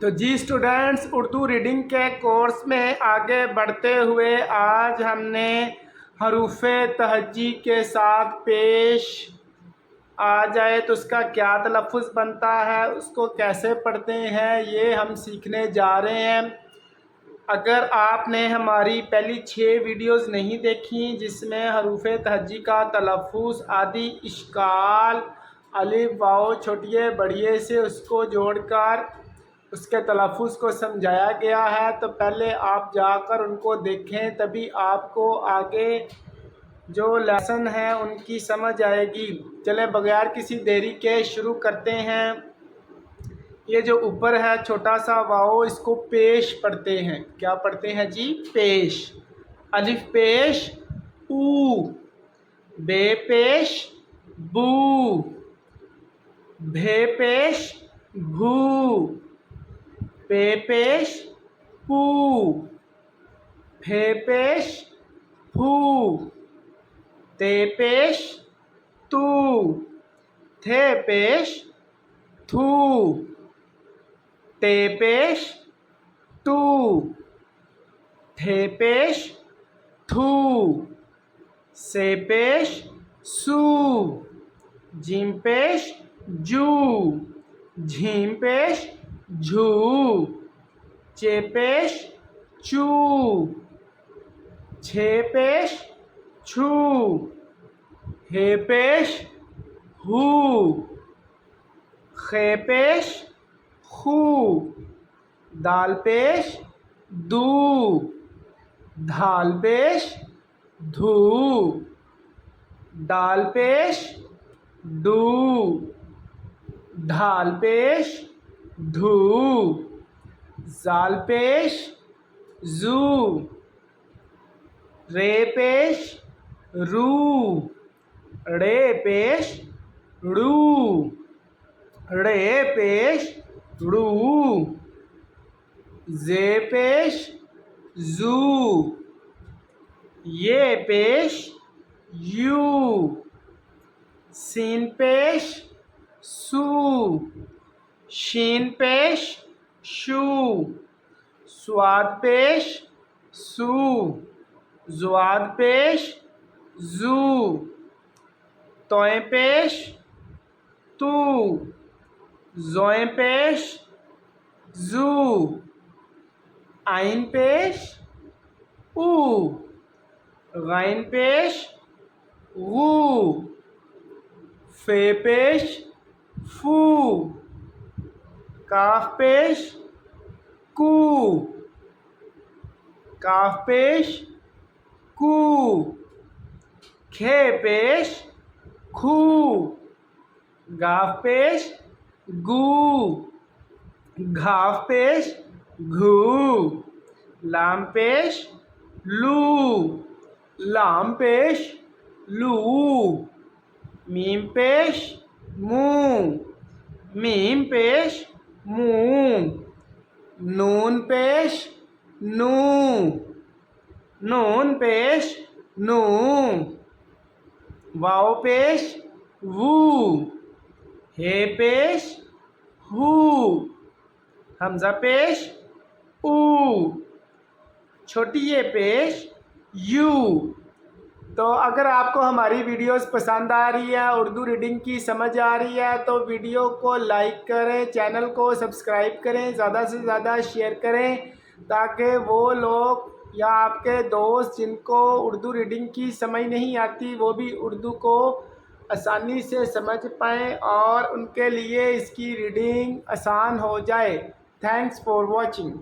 तो जी students, Urdu reading के course में आगे बढ़ते हुए आज हमने हरूफ तहज्जी के साथ पेश आ जाए तो उसका क्या तलफ़ुज़ बनता है, उसको कैसे पढ़ते हैं, ये हम सीखने जा रहे हैं। अगर आपने हमारी पहली 6 वीडियोज़ नहीं देखी जिसमें हरूफ तहज्जी का तलफ़ुज़ आदि इश्काल अलिफ वाओ छोटिए बड़िए से उसको जोड़कर उसके तलफ़ुज़ को समझाया गया है, तो पहले आप जाकर उनको देखें, तभी आपको आगे जो लेसन है उनकी समझ आएगी। चलें बगैर किसी देरी के शुरू करते हैं। ये जो ऊपर है छोटा सा वाओ, इसको पेश पढ़ते हैं। क्या पढ़ते हैं जी? पेश। अलिफ पेश ऊ, बे पेश बू, भे पेश भू, पे पेश पू, फे पेश फू, ते पेश तू, थे पेश थू, ते पेश टू, थे पेश थू, से पेश सू, जीम पेश जू, झीम पेश झू, चे पेश चू, छे पेश छू, हे पेश हू, खे पेश खू, दाल पेश दू, धाल पेश धू, दाल पेश डू, ढाल पेश धू, जाल पेश जू, रे पेश रू, रे पेश रू, रे पेश रू, जे पेश जू, ये पेश यू, सीन पेश सू, शीन पेश शू, स्वाद पेश सू, ज़ुआद पेश जू, तोए पेश तू, ज़ोए पेश जू, आइन पेश ऊ, गाइन पेश गू, फे पेश फू, काफ पेश कू, काफ पेश कू, खे पेश खू, गाफ पेश गू, घाफ पेश घू, लाम पेश लू, लाम पेश लू, मीम पेश मू, मीम पेश मू, नून पेश नू, नून पेश नू, वाओ पेश वू, हे पेश हू, हमज़ा पेश ऊ, छोटी ये पेश यू। तो अगर आपको हमारी वीडियोस पसंद आ रही है, उर्दू रीडिंग की समझ आ रही है, तो वीडियो को लाइक करें, चैनल को सब्सक्राइब करें, ज़्यादा से ज़्यादा शेयर करें, ताकि वो लोग या आपके दोस्त जिनको उर्दू रीडिंग की समझ नहीं आती वो भी उर्दू को आसानी से समझ पाएँ और उनके लिए इसकी रीडिंग आसान हो जाए। Thanks for watching.